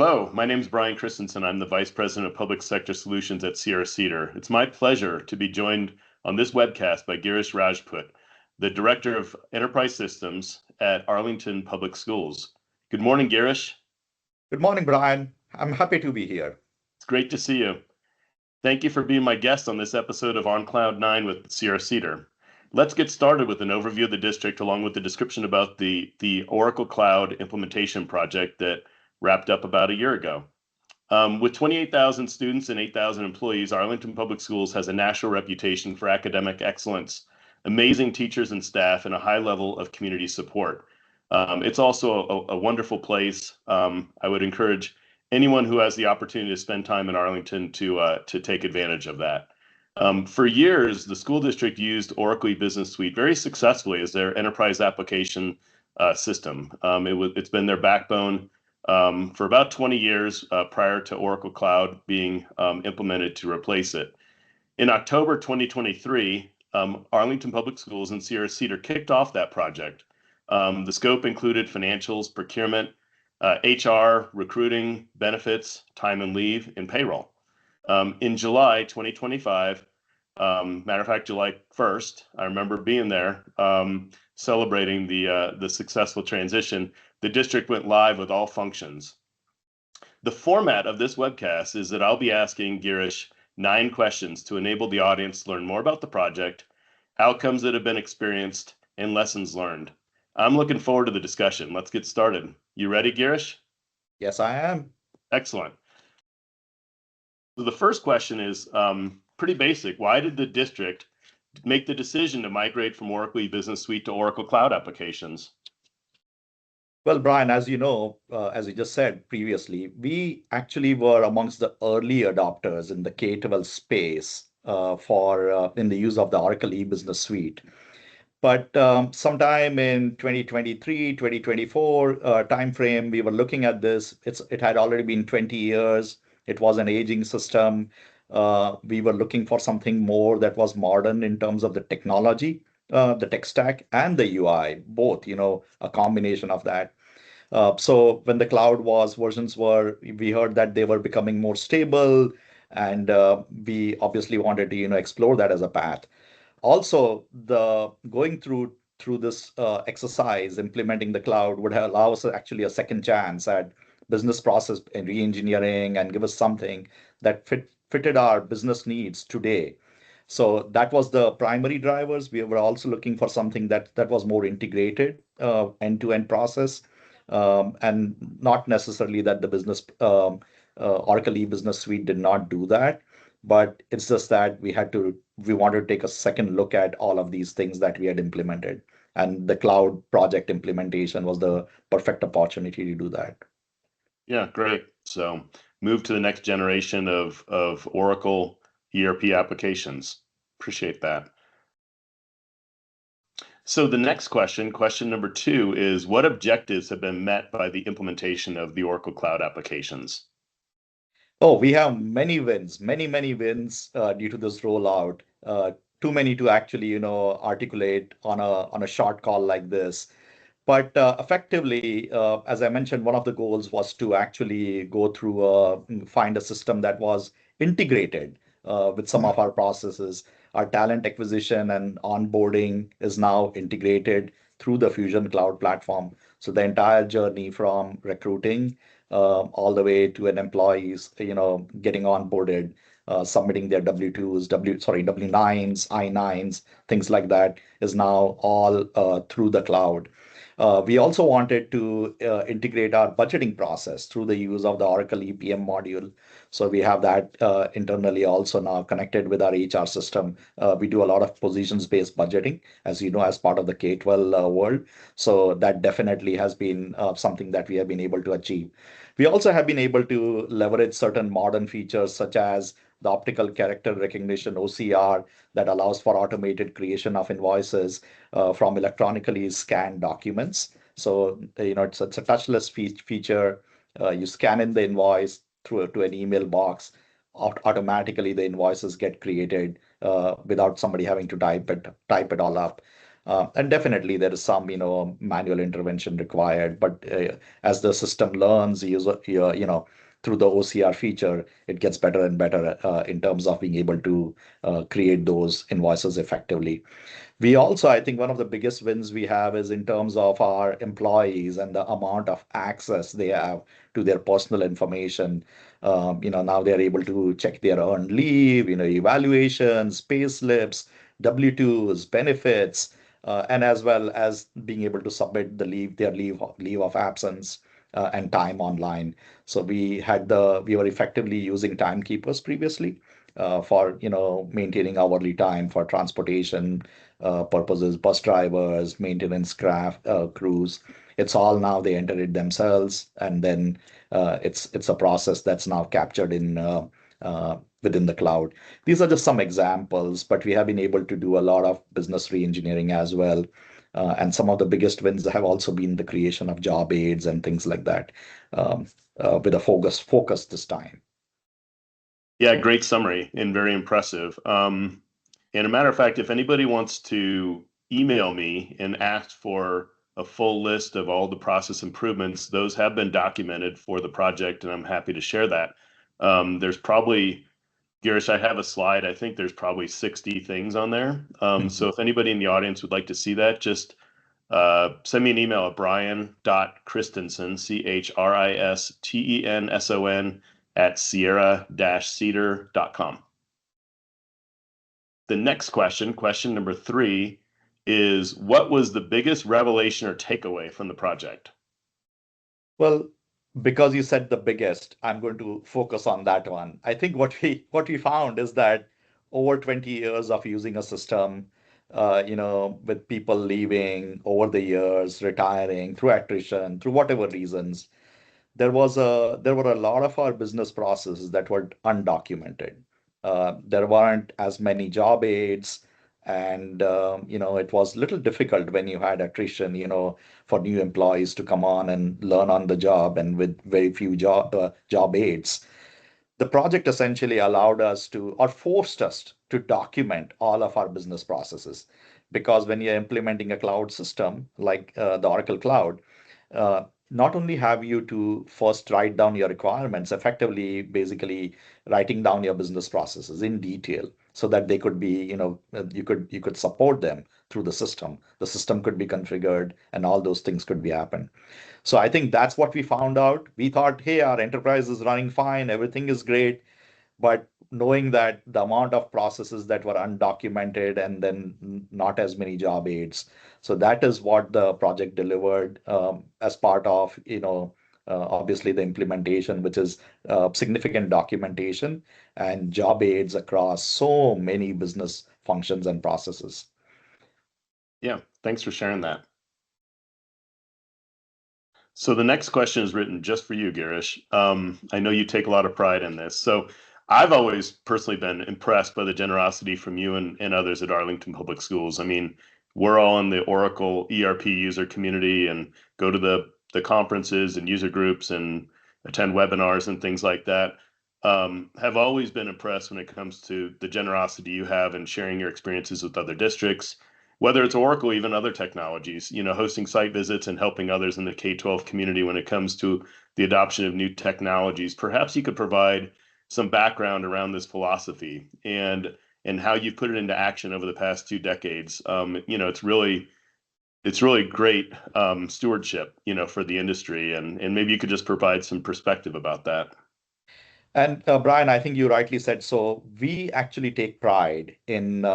Hello, my name is Brian Christensen. I'm the Vice President of Public Sector Solutions at Sierra-Cedar. It's my pleasure to be joined on this webcast by Girish Rajput, the Director of Enterprise Systems at Arlington Public Schools. Good morning, Girish. Good morning, Brian. I'm happy to be here. It's great to see you. Thank you for being my guest on this episode of On Cloud 9 with Sierra-Cedar. Let's get started with an overview of the district along with the description about the Oracle Cloud implementation project that wrapped up about a year ago. With 28,000 students and 8,000 employees, Arlington Public Schools has a national reputation for academic excellence, amazing teachers and staff, and a high level of community support. It's also a wonderful place. I would encourage anyone who has the opportunity to spend time in Arlington to take advantage of that. For years, the school district used Oracle E-Business Suite very successfully as their enterprise application system. It's been their backbone for about 20 years prior to Oracle Cloud being implemented to replace it. In October 2023, Arlington Public Schools and Sierra-Cedar kicked off that project. The scope included financials, procurement, HR, recruiting, benefits, time and leave, and payroll. In July 2025, matter of fact, July 1st, I remember being there celebrating the successful transition. The district went live with all functions. The format of this webcast is that I'll be asking Girish 9 questions to enable the audience to learn more about the project, outcomes that have been experienced, and lessons learned. I'm looking forward to the discussion. Let's get started. You ready, Girish? Yes, I am. Excellent. So the first question is pretty basic. Why did the district make the decision to migrate from Oracle E-Business Suite to Oracle Cloud applications? Well, Brian, as you know, as you just said previously, we actually were amongst the early adopters in the K-12 space in the use of the Oracle E-Business Suite. But sometime in 2023, 2024 timeframe, we were looking at this. It had already been 20 years. It was an aging system. We were looking for something more that was modern in terms of the technology, the tech stack, and the UI, both, a combination of that. So when the cloud versions we heard that they were becoming more stable, and we obviously wanted to, explore that as a path. Also, going through this exercise, implementing the cloud would allow us actually a second chance at business process and re-engineering and give us something that fitted our business needs today. So that was the primary drivers. We were also looking for something that was more integrated, end-to-end process, and not necessarily that the business Oracle E-Business Suite did not do that, but it's just that we wanted to take a second look at all of these things that we had implemented, and the cloud project implementation was the perfect opportunity to do that. Yeah, great. So move to the next generation of Oracle ERP applications. Appreciate that. So the next question number 2, is what objectives have been met by the implementation of the Oracle Cloud applications? Oh, we have many wins, many wins due to this rollout. Too many to actually, articulate on a short call like this. But effectively, as I mentioned, one of the goals was to actually go through, find a system that was integrated with some of our processes. Our talent acquisition and onboarding is now integrated through the Fusion Cloud platform. So the entire journey from recruiting all the way to an employee's, getting onboarded, submitting their W-2s, W-9s, I-9s, things like that is now all through the cloud. We also wanted to integrate our budgeting process through the use of the Oracle EPM module. So we have that internally also now connected with our HR system. We do a lot of positions-based budgeting, as you know, as part of the K-12 world. So that definitely has been something that we have been able to achieve. We also have been able to leverage certain modern features such as the optical character recognition, OCR, that allows for automated creation of invoices from electronically scanned documents. So, it's a touchless feature. You scan in the invoice to an email box. Automatically, the invoices get created without somebody having to type it all up. And definitely there is some, manual intervention required, but as the system learns, through the OCR feature, it gets better and better in terms of being able to create those invoices effectively. We also, I think one of the biggest wins we have is in terms of our employees and the amount of access they have to their personal information. Now they're able to check their earned leave, evaluations, pay slips, W-2s, benefits, and as well as being able to submit their leave of absence and time online. So we were effectively using timekeepers previously for maintaining hourly time for transportation purposes, bus drivers, maintenance craft crews. It's all now they enter it themselves, and then it's a process that's now captured in within the cloud. These are just some examples, but we have been able to do a lot of business reengineering as well. And some of the biggest wins have also been the creation of job aids and things like that, with a focus this time. Yeah, great summary and very impressive. And a matter of fact, if anybody wants to email me and ask for a full list of all the process improvements, those have been documented for the project, and I'm happy to share that. There's probably, Girish, I have a slide. I think there's probably 60 things on there. So if anybody in the audience would like to see that, just send me an email at brian.christensen, CHRISTENSON at Sierra-Cedar.com. The next question number 3, is what was the biggest revelation or takeaway from the project? Well, because you said the biggest, I'm going to focus on that one. I think what we found is that over 20 years of using a system, with people leaving over the years, retiring through attrition, through whatever reasons, there were a lot of our business processes that were undocumented. There weren't as many job aids, and it was a little difficult when you had attrition, for new employees to come on and learn on the job, and with very few job aids. The project essentially allowed us to, or forced us to document all of our business processes. Because when you're implementing a cloud system like the Oracle Cloud, not only have you to first write down your requirements, effectively, basically writing down your business processes in detail so that they could be, you could support them through the system. The system could be configured and all those things could be happen. So I think that's what we found out. We thought, hey, our enterprise is running fine, everything is great. But knowing that the amount of processes that were undocumented and then not as many job aids. So that is what the project delivered as part of, obviously the implementation, which is significant documentation and job aids across so many business functions and processes. Yeah, thanks for sharing that. So the next question is written just for you, Girish. I know you take a lot of pride in this. So I've always personally been impressed by the generosity from you and others at Arlington Public Schools. I mean, we're all in the Oracle ERP user community and go to the conferences and user groups and attend webinars and things like that. Have always been impressed when it comes to the generosity you have in sharing your experiences with other districts, whether it's Oracle, even other technologies, hosting site visits and helping others in the K-12 community when it comes to the adoption of new technologies. Perhaps you could provide some background around this philosophy and how you've put it into action over the past 2 decades. It's really great stewardship, for the industry, and maybe you could just provide some perspective about that. And Brian, I think you rightly said so. We actually take pride in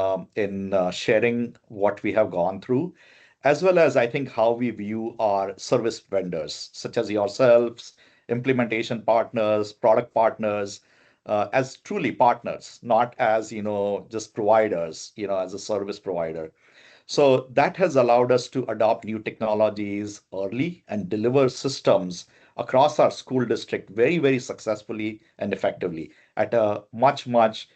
sharing what we have gone through, as well as I think how we view our service vendors, such as yourselves, implementation partners, product partners, as truly partners, not as just providers, as a service provider. So that has allowed us to adopt new technologies early and deliver systems across our school district very, very successfully and effectively at a much lower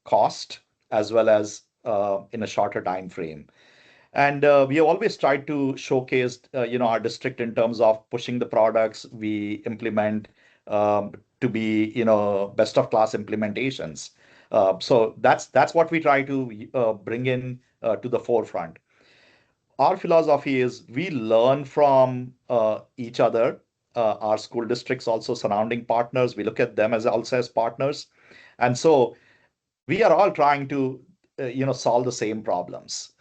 cost, as well as in a shorter time frame. And we have always tried to showcase, our district in terms of pushing the products we implement to be, best of class implementations. So that's what we try to bring in to the forefront. Our philosophy is we learn from each other. Our school districts also surrounding partners. We look at them as also as partners, and so we are all trying to solve the same problems.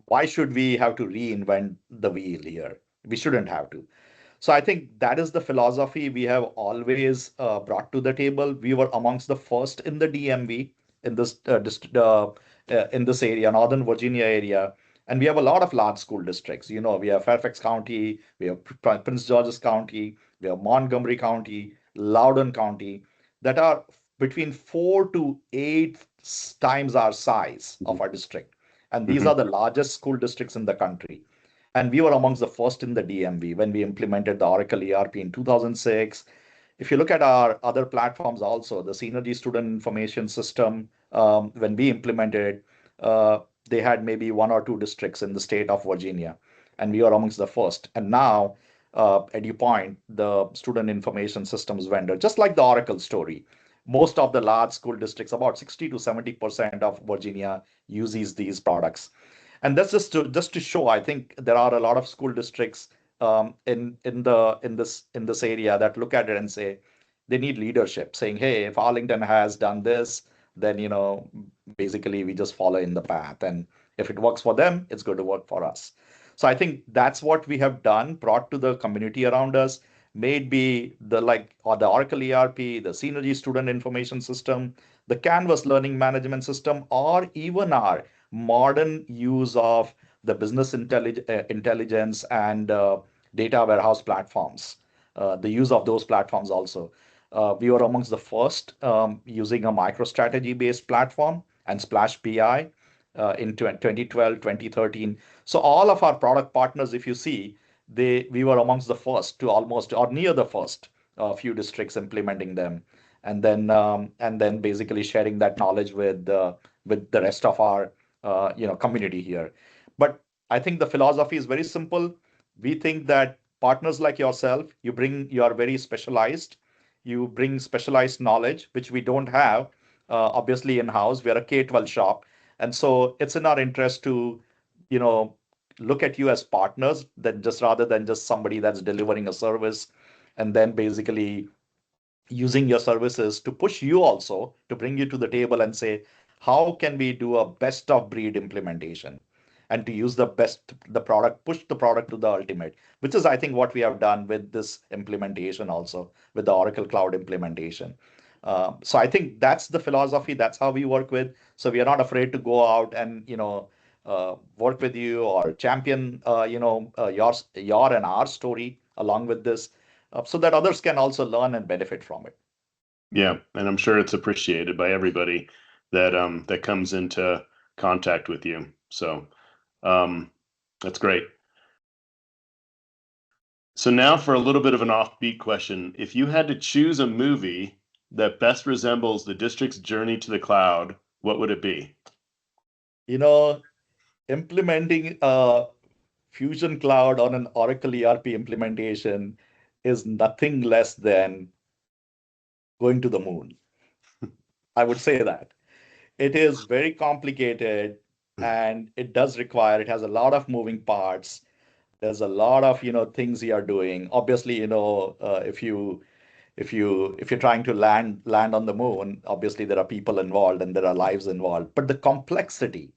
Why should we have to reinvent the wheel here? We shouldn't have to. So I think that is the philosophy we have always brought to the table. We were amongst the first in the DMV in in this area, Northern Virginia area, and we have a lot of large school districts. We have Fairfax County, we have Prince George's County, we have Montgomery County, Loudoun County, that are between 4 to 8 times our size of our district, and these Hmm. are the largest school districts in the country. And we were amongst the first in the DMV when we implemented the Oracle ERP in 2006. If you look at our other platforms also, the Synergy Student Information System, when we implemented it, they had maybe 1 or 2 districts in the state of Virginia, and we were amongst the first. And now, EduPoint, the student information systems vendor, just like the Oracle story, most of the large school districts, about 60 to 70% of Virginia uses these products. And that's just to show. I think there are a lot of school districts in this area that look at it and say they need leadership, saying, "Hey, if Arlington has done this, then basically we just follow in the path, and if it works for them, it's going to work for us." So I think that's what we have done, brought to the community around us. Maybe or the Oracle ERP, the Synergy Student Information System, the Canvas Learning Management System, or even our modern use of the intelligence and data warehouse platforms, the use of those platforms also. We were amongst the first using a MicroStrategy based platform and Splash PI in 2012, 2013. So all of our product partners, if you see, we were amongst the first to almost or near the first few districts implementing them, and then basically sharing that knowledge with the rest of our community here. But I think the philosophy is very simple. We think that partners like yourself, you are very specialized. You bring specialized knowledge, which we don't have, obviously in-house. We're a K-12 shop. And so it's in our interest to, you know, look at you as partners than just rather than just somebody that's delivering a service, and then basically using your services to push you also to bring you to the table and say, how can we do a best of breed implementation, and to use the product, push the product to the ultimate, which is I think what we have done with this implementation also, with the Oracle Cloud implementation. So I think that's the philosophy, that's how we work with. So we are not afraid to go out and work with you or champion your and our story along with this, so that others can also learn and benefit from it. Yeah, and I'm sure it's appreciated by everybody that comes into contact with you. So um, that's great. So now for a little bit of an offbeat question. If you had to choose a movie that best resembles the district's journey to the cloud, what would it be? You know, implementing a Fusion Cloud on an Oracle ERP implementation is nothing less than going to the moon. I would say that. It is very complicated, and it has a lot of moving parts. There's a lot of things you are doing. Obviously, if you're trying to land on the moon, obviously there are people involved and there are lives involved. But the complexity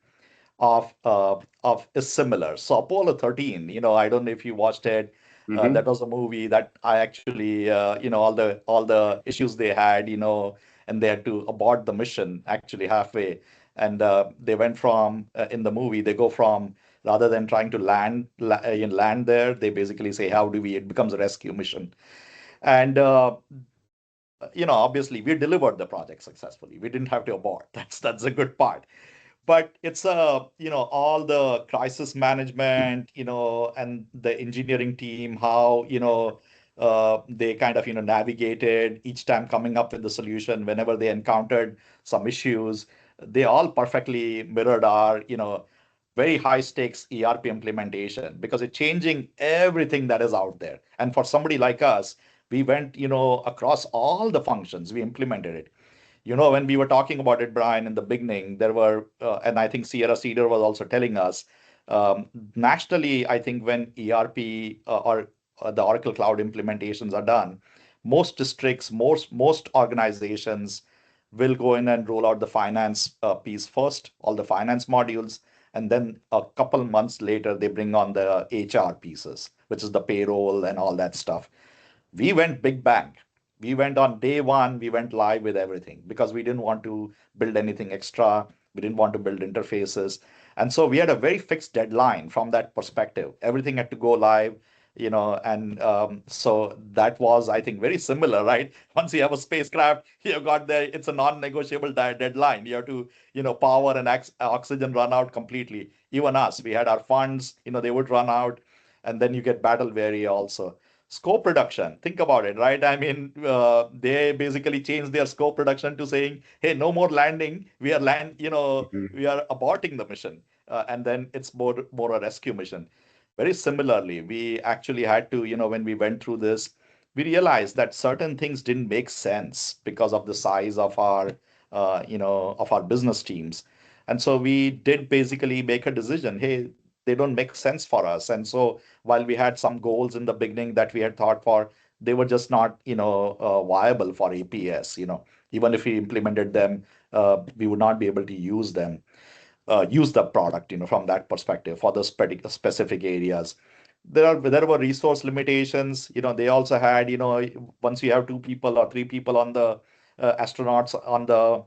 of is similar. So Apollo 13, I don't know if you watched it. Hmm. That was a movie that I actually, all the issues they had, and they had to abort the mission actually halfway. And they went from in the movie, they go from, rather than trying to land there, they basically say, how do we? It becomes a rescue mission. And obviously we delivered the project successfully. We didn't have to abort. That's a good part. But it's all the crisis management, and the engineering team, how they kind of navigated each time coming up with the solution whenever they encountered some issues. They all perfectly mirrored our very high stakes ERP implementation, because it's changing everything that is out there. And for somebody like us, we went across all the functions, we implemented it. When we were talking about it, Brian, in the beginning, there were, and I think Sierra-Cedar was also telling us, nationally, I think when ERP or the Oracle Cloud implementations are done, most districts, most organizations will go in and roll out the finance piece first, all the finance modules, and then a couple months later, they bring on the HR pieces, which is the payroll and all that stuff. We went big bang. We went on day one, we went live with everything because we didn't want to build anything extra. We didn't want to build interfaces. And so we had a very fixed deadline from that perspective. Everything had to go live, and so that was, I think, very similar, right? Once you have a spacecraft, you've got it's a non-negotiable deadline. You have to, power and oxygen run out completely. Even us, we had our funds, they would run out, and then you get battle weary also. Scope reduction, think about it, right? I mean, they basically changed their scope reduction to saying, hey, no more landing. Mhm. We are aborting the mission. And then it's more a rescue mission. Very similarly, we actually had to, when we went through this, we realized that certain things didn't make sense because of the size of of our business teams. And so we did basically make a decision. Hey, they don't make sense for us. And so while we had some goals in the beginning that we had thought for, they were just not, viable for APS. Even if we implemented them, we would not be able to use the product, from that perspective for the specific areas. There were resource limitations. They also had, once you have two people or three people on the astronauts on the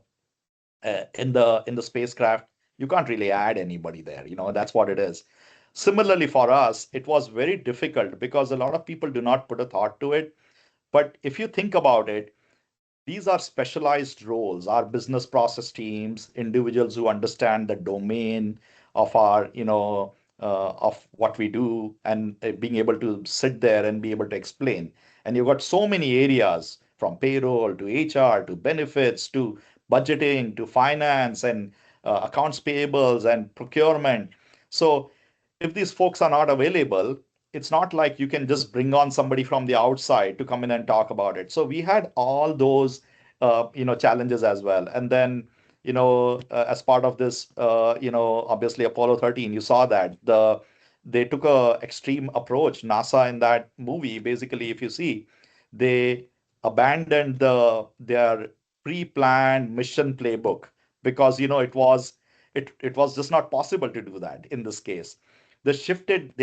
in the spacecraft, you can't really add anybody there. That's what it is. Similarly, for us, it was very difficult because a lot of people do not put a thought to it. But if you think about it, these are specialized roles, our business process teams, individuals who understand the domain of of what we do, and being able to sit there and be able to explain. And you've got so many areas from payroll to HR to benefits to budgeting to finance and accounts payables and procurement. So if these folks are not available, it's not like you can just bring on somebody from the outside to come in and talk about it. So we had all those, challenges as well. And then, as part of this, obviously Apollo 13, you saw that they took a extreme approach. NASA in that movie, basically, if you see, they abandoned their pre-planned mission playbook because it was just not possible to do that in this case. They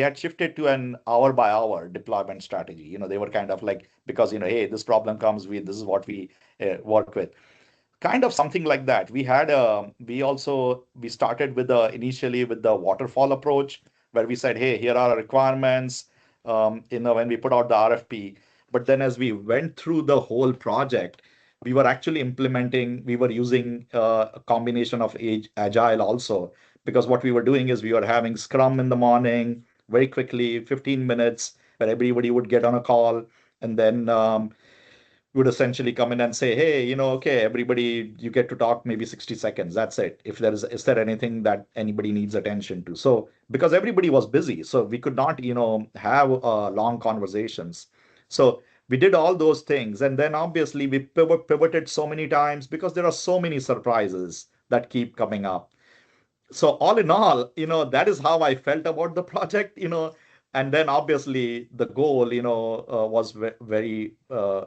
had shifted to an hour by hour deployment strategy. They were kind of like, because hey, this problem comes with, this is what we work with, kind of something like that. We started with the initially with the waterfall approach, where we said, hey, here are our requirements, when we put out the RFP. But then as we went through the whole project, we were using a combination of agile also, because what we were doing is we were having scrum in the morning, very quickly, 15 minutes, where everybody would get on a call, and then would essentially come in and say, hey, okay, everybody, you get to talk maybe 60 seconds. That's it. Is there anything that anybody needs attention to? So because everybody was busy, so we could not, have long conversations. So we did all those things. And then obviously we pivoted so many times because there are so many surprises that keep coming up. So all in all, that is how I felt about the project. And then obviously the goal, was very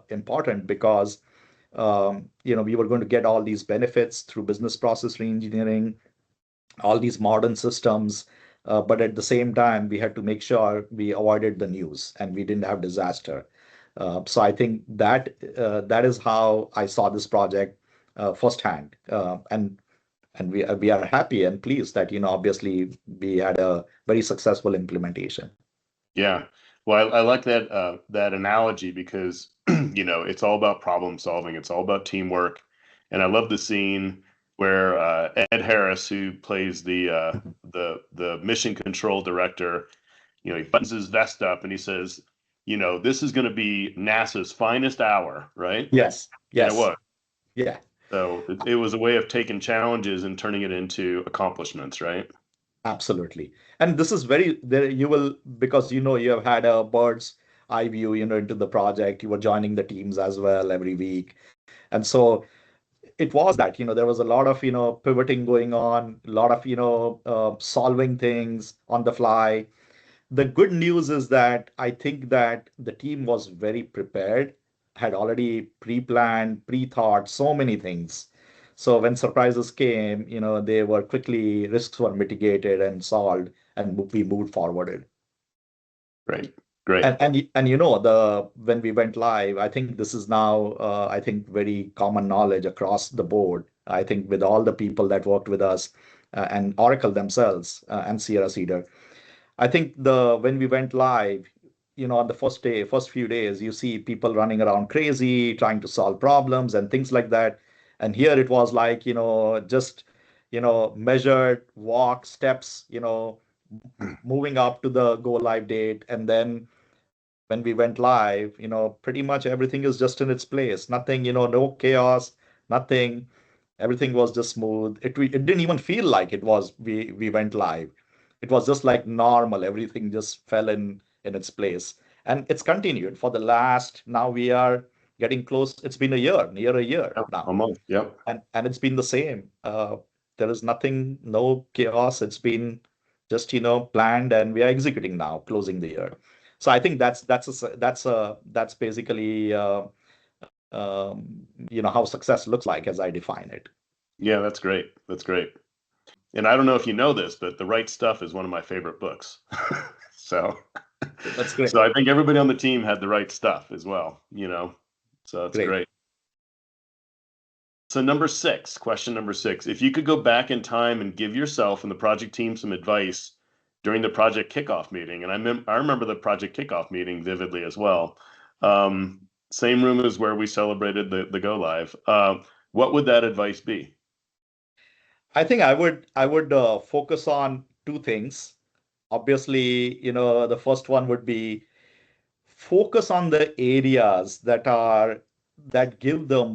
important because we were going to get all these benefits through business process reengineering, all these modern systems, but at the same time we had to make sure we avoided the news and we didn't have disaster. So I think that is how I saw this project firsthand. And we are happy and pleased that obviously we had a very successful implementation. Yeah. Well, I like that analogy because it's all about problem solving. It's all about teamwork, and I love the scene where Ed Harris, who plays the mission control director, he buttons his vest up and he says, this is going to be NASA's finest hour, right? Yes, And it yes, was. yeah, So it was a way of taking challenges and turning it into accomplishments, right? absolutely. And this is very there you will, because you have had a bird's eye view into the project. You were joining the teams as well every week. And so it was that, there was a lot of, pivoting going on, a lot of, solving things on the fly. The good news is that I think that the team was very prepared, had already pre-planned, pre-thought so many things. So when surprises came, they were quickly, risks were mitigated and solved, and we moved forward. Great. Great. And the when we went live, I think this is now I think very common knowledge across the board. I think with all the people that worked with us and Oracle themselves and Sierra-Cedar, I think the when we went live, on the first day, first few days, you see people running around crazy, trying to solve problems and things like that. And here it was like, just, measured walk steps, moving up to the go live date. And then when we went live, pretty much everything is just in its place. Nothing, no chaos, nothing. Everything was just smooth. It didn't even feel like it was we went live. It was just like normal. Everything just fell in its place. And it's continued for the last, now we are getting close. It's been a year, near a year Yep, now. almost. Yep. And it's been the same. There is nothing, no chaos. It's been just, planned, and we are executing now, closing the year. So I think that's basically how success looks like as I define it. Yeah, that's great. That's great. And I don't know if you know this, but The Right Stuff is one of my favorite books. So, That's great. so I think everybody on the team had the right stuff as well, so it's Great. great. So question number 6, if you could go back in time and give yourself and the project team some advice during the project kickoff meeting, and I remember the project kickoff meeting vividly as well. Same room as where we celebrated the go live. What would that advice be? I think I would focus on two things. Obviously, the first one would be focus on the areas that are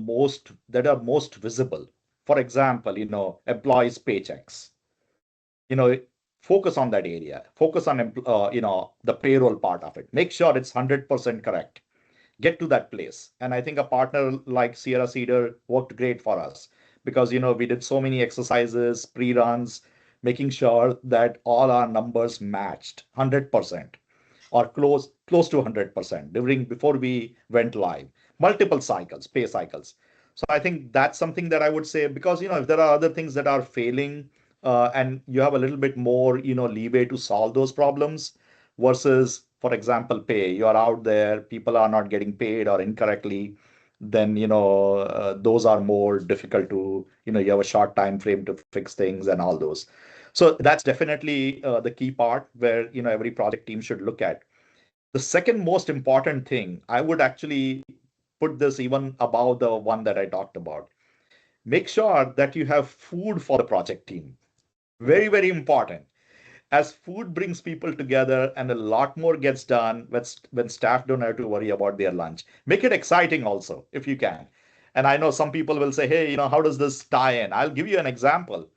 most visible. For example, employees' paychecks. You know, focus on that area. Focus on the payroll part of it. Make sure it's 100% correct. Get to that place. And I think a partner like Sierra-Cedar worked great for us because, we did so many exercises, pre-runs, making sure that all our numbers matched 100% or close to 100% during before we went live. Multiple cycles, pay cycles. So I think that's something that I would say because if there are other things that are failing and you have a little bit more leeway to solve those problems versus, for example, pay. You are out there, people are not getting paid or incorrectly, then those are more difficult to you have a short time frame to fix things and all those. So that's definitely the key part where every project team should look at. The second most important thing, I would actually put this even above the one that I talked about. Make sure that you have food for the project team. Very, very important. As food brings people together and a lot more gets done when staff don't have to worry about their lunch. Make it exciting also, if you can. And I know some people will say, hey, how does this tie in? I'll give you an example.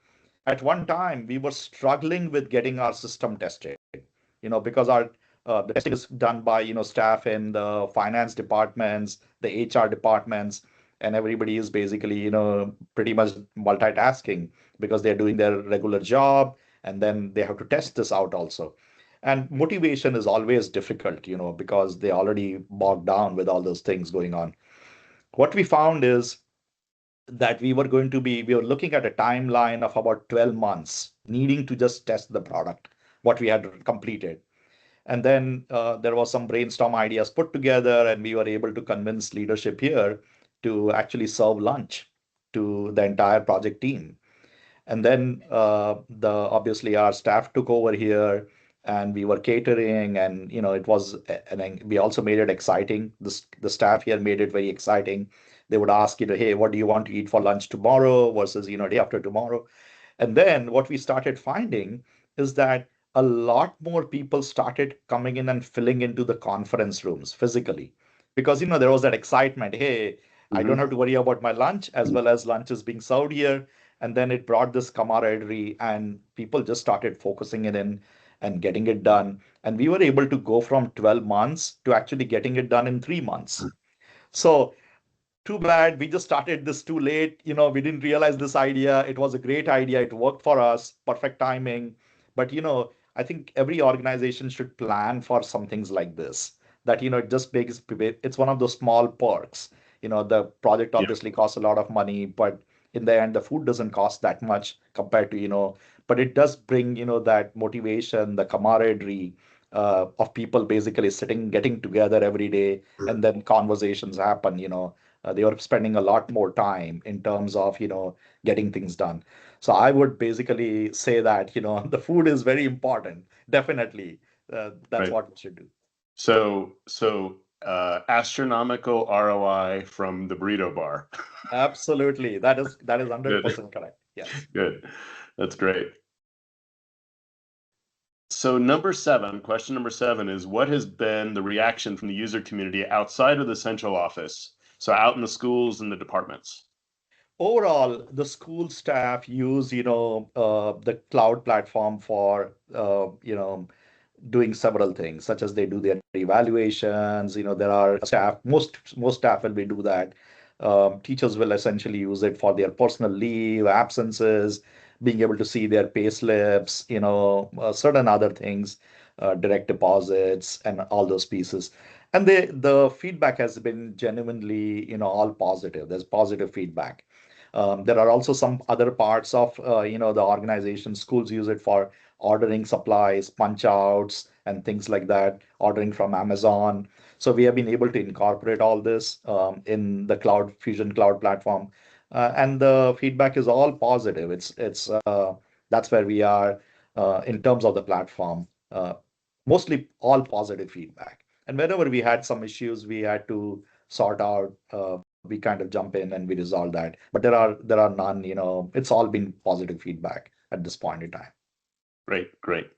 At one time, we were struggling with getting our system tested, because our the testing is done by staff in the finance departments, the HR departments, and everybody is basically pretty much multitasking because they're doing their regular job and then they have to test this out also. And motivation is always difficult, because they already bogged down with all those things going on. What we found is that we were looking at a timeline of about 12 months needing to just test the product, what we had completed. And then there was some brainstorm ideas put together, and we were able to convince leadership here to actually serve lunch to the entire project team. And then the obviously our staff took over here, and we were catering, and it was, and then we also made it exciting. The staff here made it very exciting. They would ask, hey, what do you want to eat for lunch tomorrow versus day after tomorrow. And then what we started finding is that a lot more people started coming in and filling into the conference rooms physically because there was that excitement. Hey, I don't Mhm. have to worry about my lunch as well as lunch is being served here. And then it brought this camaraderie, and people just started focusing it in and getting it done. And we were able to go from 12 months to actually getting it done in 3 months. So too bad we just started this too late. We didn't realize this idea. It was a great idea. It worked for us. Perfect timing. But, I think every organization should plan for some things like this. That, it just makes it's one of those small perks. The project Yeah, obviously costs a lot of money, but in the end, the food doesn't cost that much compared to, but it does bring, that motivation, the camaraderie of people basically sitting, getting together every day, and then conversations happen. They are spending a lot more time in terms of getting things done. So I would basically say that the food is very important, definitely. That's right. what we should do. So astronomical ROI from the burrito bar. Absolutely, that is Good, 100% correct. Yes. good. That's great. So question number seven is, what has been the reaction from the user community outside of the central office? So out in the schools and the departments. Overall, the school staff use the cloud platform for doing several things, such as they do their evaluations. There are staff, most staff will be do that. Teachers will essentially use it for their personal leave, absences, being able to see their pay slips, certain other things, direct deposits, and all those pieces. And the feedback has been genuinely, all positive. There's positive feedback. There are also some other parts of the organization. Schools use it for ordering supplies, punch outs, and things like that, ordering from Amazon. So we have been able to incorporate all this in the Cloud Fusion Cloud platform, and the feedback is all positive. It's that's where we are in terms of the platform. Mostly all positive feedback. And whenever we had some issues, we had to sort out. We kind of jump in and we resolve that. But there are none. It's all been positive feedback at this point in time. Great, great.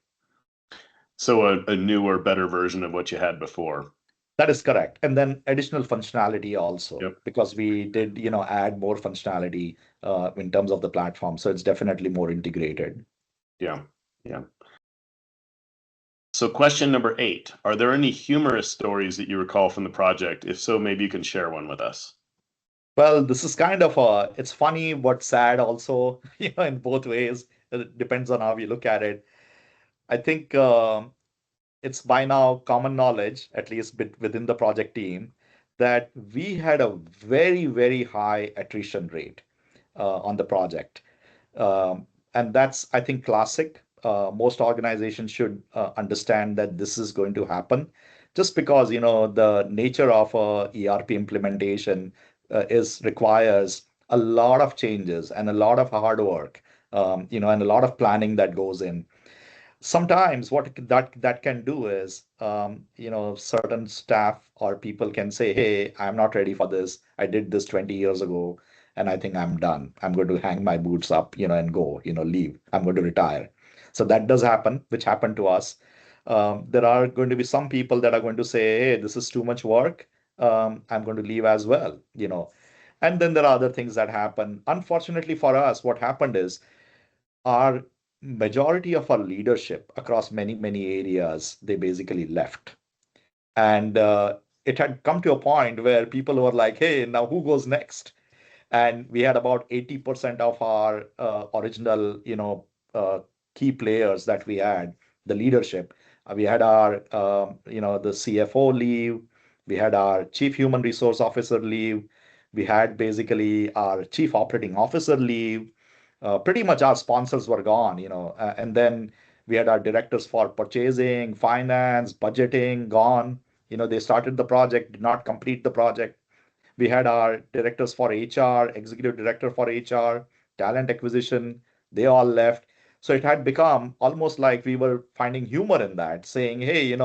So a newer, better version of what you had before. That is correct. And then additional functionality also, Yep. because we did, add more functionality in terms of the platform. So it's definitely more integrated. Yeah. Yeah. So question number 8, are there any humorous stories that you recall from the project? If so, maybe you can share one with us. Well, this is kind of it's funny but sad also, in both ways. It depends on how you look at it. I think it's by now common knowledge, at least within the project team, that we had a very, very high attrition rate on the project. And that's, I think, classic. Most organizations should understand that this is going to happen just because, the nature of a ERP implementation is requires a lot of changes and a lot of hard work, and a lot of planning that goes in. Sometimes what that can do is, certain staff or people can say, hey, I'm not ready for this. I did this 20 years ago and I think I'm done. I'm going to hang my boots up, and go, leave. I'm going to retire. So that does happen, which happened to us. There are going to be some people that are going to say, hey, this is too much work. I'm going to leave as well. And then there are other things that happen. Unfortunately for us, what happened is our majority of our leadership across many, many areas, they basically left. And it had come to a point where people were like, hey, now who goes next? And we had about 80% of our original, key players that we had, the leadership. We had our, the CFO leave. We had our chief human resource officer leave. We had basically our chief operating officer leave. Pretty much our sponsors were gone, and then we had our directors for purchasing, finance, budgeting gone. They started the project, did not complete the project. We had our directors for HR, executive director for HR, talent acquisition, they all left. So it had become almost like we were finding humor in that, saying, hey,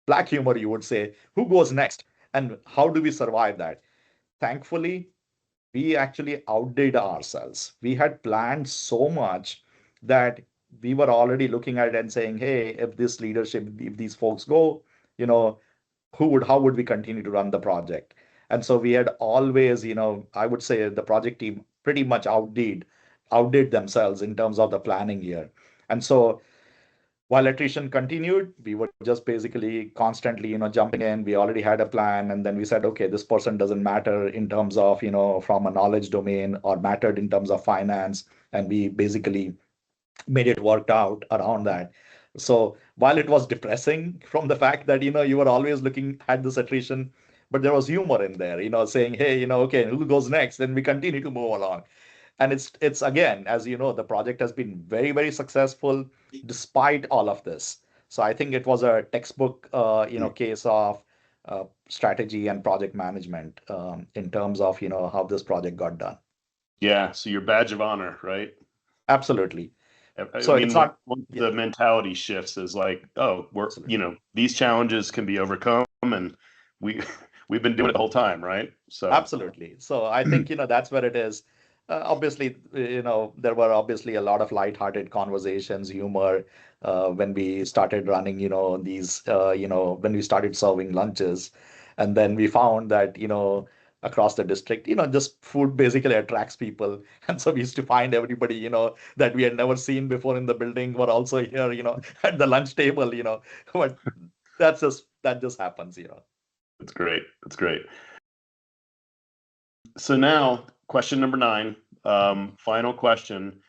black humor, you would say, who goes next? And how do we survive that? Thankfully, we actually outdid ourselves. We had planned so much that we were already looking at it and saying, hey, if this leadership, if these folks go, you know, how would we continue to run the project? And so we had always, I would say the project team pretty much outdid themselves in terms of the planning here. And so While attrition continued, we were just basically constantly, jumping in. We already had a plan, and then we said, okay, this person doesn't matter in terms of, from a knowledge domain or mattered in terms of finance, and we basically made it worked out around that. So while it was depressing from the fact that, you were always looking at this attrition, but there was humor in there, saying, hey, okay, who goes next? Then we continue to move along. And it's again, as you know, the project has been very, very successful despite all of this. So I think it was a textbook, case of strategy and project management, in terms of, how this project got done. Yeah, so your badge of honor, right? Absolutely. I So it's mean, not, once yeah, the mentality shifts is like, oh, absolutely. these challenges can be overcome, and we we've been doing it the whole time, right? So Absolutely. So I think, that's where it is. Obviously, there were obviously a lot of lighthearted conversations, humor, when we started running, when we started serving lunches. And then we found that, across the district, just food basically attracts people. And so we used to find everybody, that we had never seen before in the building were also here, at the lunch table, but that just happens. it's great. It's great. So now, question number 9, final question.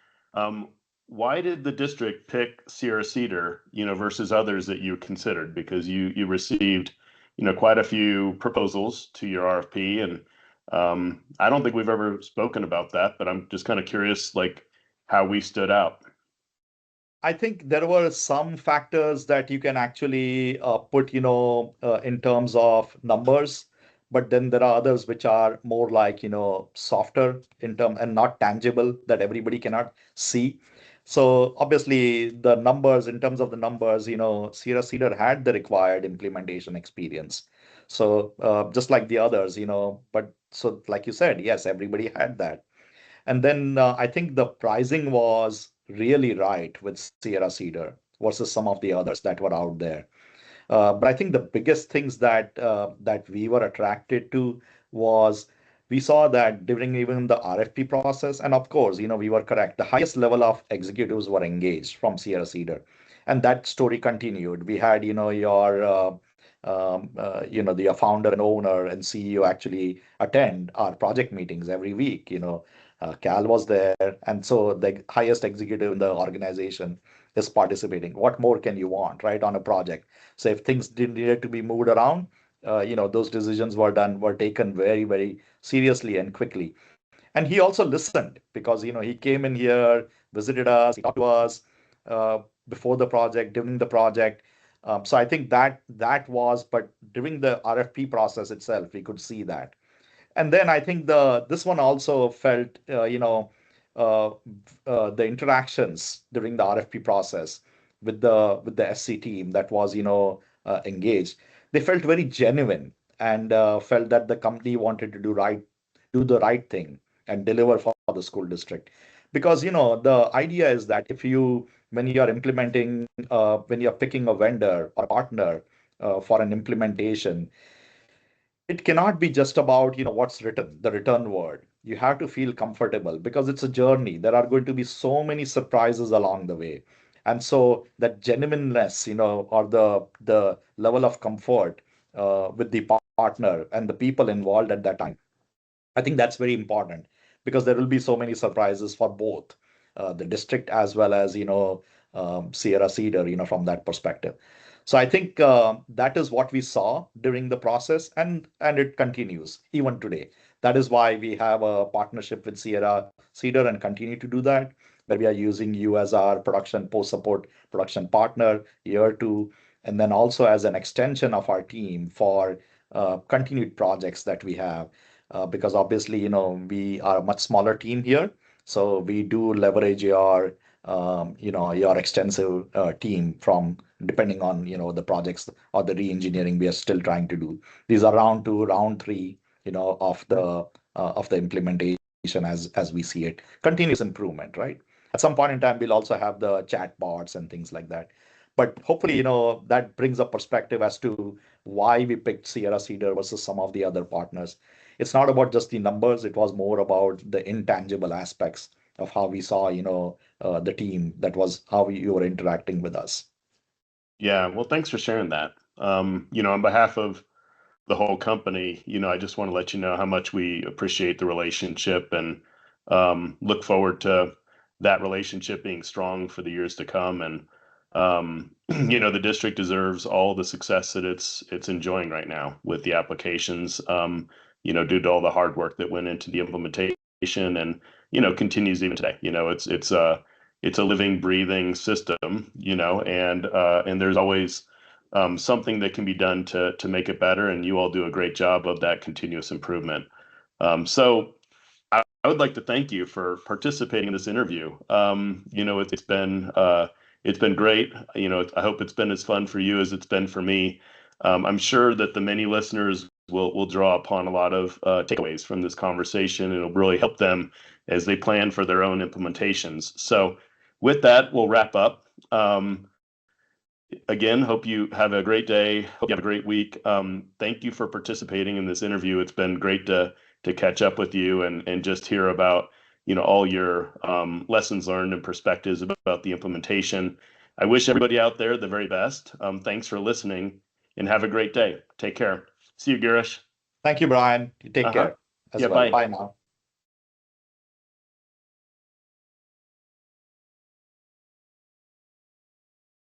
Why did the district pick Sierra-Cedar, versus others that you considered? Because you received, quite a few proposals to your RFP, and I don't think we've ever spoken about that, but I'm just kind of curious, like how we stood out. I think there were some factors that you can actually put, in terms of numbers, but then there are others which are more like, softer in term and not tangible that everybody cannot see. So obviously the numbers, in terms of the numbers, Sierra Cedar had the required implementation experience. So just like the others, but so like you said, yes, everybody had that. And then I think the pricing was really right with Sierra-Cedar versus some of the others that were out there. But I think the biggest things that we were attracted to was we saw that during even the RFP process, and of course, we were correct. The highest level of executives were engaged from Sierra-Cedar, and that story continued. We had, the founder and owner and CEO actually attend our project meetings every week. Cal was there, and so the highest executive in the organization is participating. What more can you want, right, on a project? So if things did needed to be moved around, those decisions were taken very, very seriously and quickly. And he also listened because he came in here, visited us, he talked to us uh, before the project, during the project. So I think that was, but during the RFP process itself, we could see that. And then I think this one also felt, uh, the interactions during the RFP process with the SC team that was, engaged. They felt very genuine and felt that the company wanted to do the right thing and deliver for the school district. Because the idea is that if you when you are implementing, when you're picking a vendor or partner for an implementation, it cannot be just about what's written, the written word. You have to feel comfortable because it's a journey. There are going to be so many surprises along the way. And so that genuineness, or the level of comfort with the partner and the people involved at that time, I think that's very important because there will be so many surprises for both the district as well as Sierra Cedar, from that perspective. So I think that is what we saw during the process, and it continues even today. That is why we have a partnership with Sierra Cedar and continue to do that, where we are using you as our production post support production partner year two, and then also as an extension of our team for continued projects that we have, because obviously, we are a much smaller team here. So we do leverage your extensive team from depending on, the projects or the re-engineering we are still trying to do. These are round two, round three, of the implementation as we see it. Continuous improvement, right? At some point in time, we'll also have the chat bots and things like that. But hopefully, that brings a perspective as to why we picked Sierra Cedar versus some of the other partners. It's not about just the numbers. It was more about the intangible aspects of how we saw, the team. That was how you were interacting with us. Yeah, well, thanks for sharing that. On behalf of the whole company, I just want to let you know how much we appreciate the relationship and look forward to that relationship being strong for the years to come. And the district deserves all the success that it's enjoying right now with the applications. Due to all the hard work that went into the implementation and continues even today. It's a living, breathing system. And there's always something that can be done to make it better, and you all do a great job of that continuous improvement. So I would like to thank you for participating in this interview. It's been great. I hope it's been as fun for you as it's been for me. I'm sure that the many listeners will draw upon a lot of takeaways from this conversation, and it'll really help them as they plan for their own implementations. So, with that, we'll wrap up. Again, hope you have a great day. Hope you have a great week. Thank you for participating in this interview. It's been great to catch up with you and just hear about all your lessons learned and perspectives about the implementation. I wish everybody out there the very best. Thanks for listening and have a great day. Take care. See you, Girish. Thank you, Brian. You take Uh-huh. care as Yeah, well. bye. Bye now.